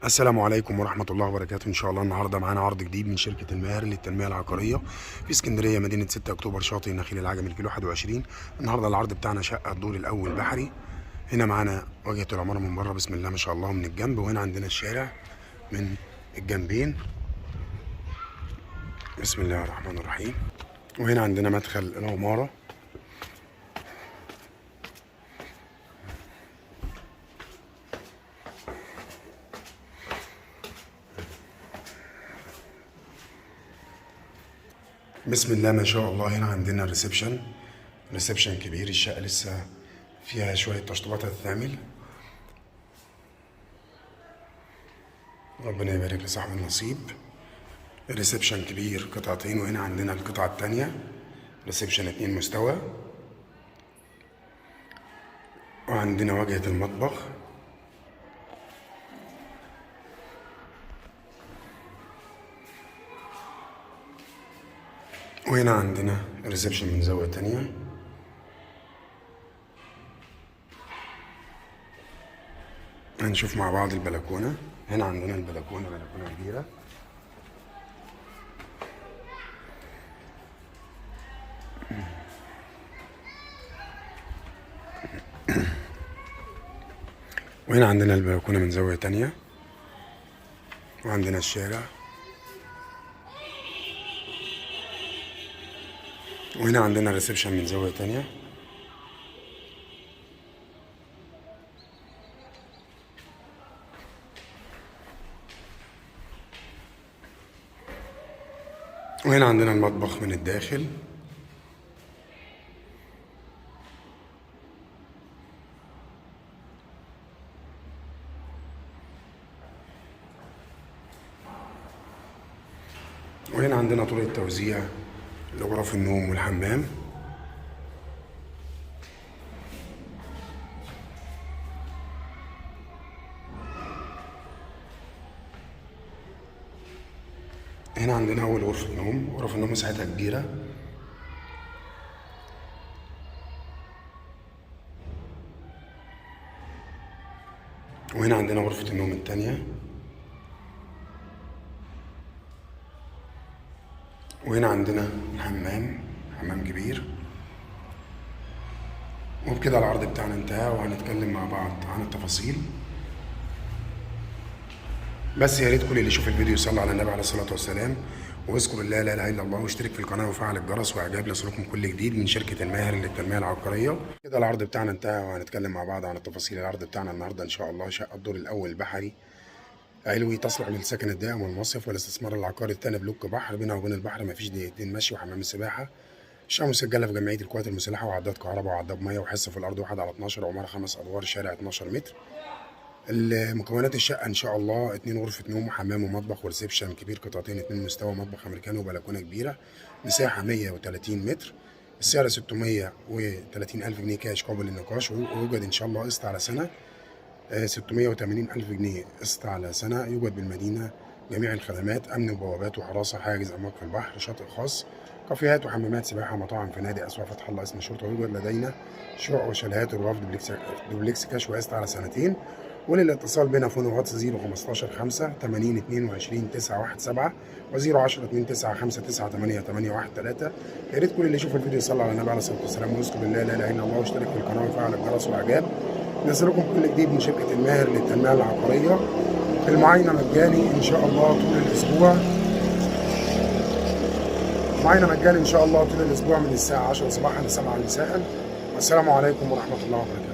السلام عليكم ورحمة الله وبركاته. إن شاء الله النهاردة معانا عرض جديد من شركة الماهر للتنمية العقارية في اسكندرية، مدينة 6 أكتوبر، شاطئ النخيل العجمي، الكيلو 21. النهاردة العرض بتاعنا شقة الدور الأول بحري. هنا معانا واجهة العمارة من بره، بسم الله ما شاء الله، من الجنب، وهنا عندنا الشارع من الجنبين، بسم الله الرحمن الرحيم. وهنا عندنا مدخل العمارة. بسم الله ما شاء الله. هنا عندنا ريسبشن كبير. الشقة لسه فيها شوية تشطيبات هتتعمل، ربنا يبارك لصاحب النصيب. ريسبشن كبير قطعتين، وهنا عندنا القطعة التانية ريسبشن 2 مستوى، وعندنا واجهة المطبخ. وهنا عندنا ريسبشن من زاوية تانية. هنشوف مع بعض البلكونة. هنا عندنا البلكونة، بلكونة كبيرة. وهنا عندنا البلكونة من زاوية تانية، وعندنا الشارع. وهنا عندنا الريسبشن من زاوية تانية. وهنا عندنا المطبخ من الداخل. وهنا عندنا طرق توزيع لغرف النوم والحمام. هنا عندنا أول غرفة نوم. غرفة النوم مساحتها كبيرة. وهنا عندنا غرفة النوم التانية. وهنا عندنا حمام كبير. وبكده العرض بتاعنا انتهى، وهنتكلم مع بعض عن التفاصيل. بس يا ريت كل اللي يشوف الفيديو يصلي على النبي عليه الصلاة والسلام، ويذكر الله لا اله الا الله، واشترك في القناة وفعل الجرس، واعجاب ليصلكم كل جديد من شركة الماهر للتنمية العقارية. كده العرض بتاعنا انتهى، وهنتكلم مع بعض عن التفاصيل. العرض بتاعنا النهارده ان شاء الله شقة الدور الأول بحري علوي، تصلح للسكن الدائم والمصيف والاستثمار العقاري. التاني بلوك بحر، بينها وبين البحر مفيش دقيقتين مشي، وحمام السباحة. الشقة مسجلة في جمعية القوات المسلحة، وعداد كهرباء وعداد مية، وحصة في الأرض 1/12، عمارة 5 أدوار، شارع 12 متر. مكونات الشقة إن شاء الله 2 غرفة نوم وحمام ومطبخ وريسبشن كبير قطعتين 2 مستوى، مطبخ أمريكاني وبلكونة كبيرة، مساحة 130 متر. السعر 630 ألف جنيه كاش قابل للنقاش، ويوجد إن شاء الله قسط على سنة 680 ألف جنيه قسط على سنة. يوجد بالمدينة جميع الخدمات: أمن وبوابات وحراسة، حاجز أمواج في البحر، شاطئ خاص، كافيهات وحمامات سباحة، مطاعم، فنادق، أسواق فتح الله، اسم شرطة. ويوجد لدينا شقق وشاليهات ورواف دوبلكس كاش وقسط على سنتين. وللاتصال بنا فون واتس 015 5 80 22 917 و010 29 59 88 13. يا ريت كل اللي يشوف الفيديو يصلي على النبي عليه الصلاة والسلام، ويذكر بالله لا إله إلا الله، واشترك في القناة وفعل الجرس والإعجاب نزلكم كل جديد من شركة الماهر للتنمية العقارية. المعاينة مجاني إن شاء الله طول الأسبوع. معاينة مجاني إن شاء الله طول الأسبوع من الساعة 10 صباحا ل 7 مساء. والسلام عليكم ورحمة الله وبركاته.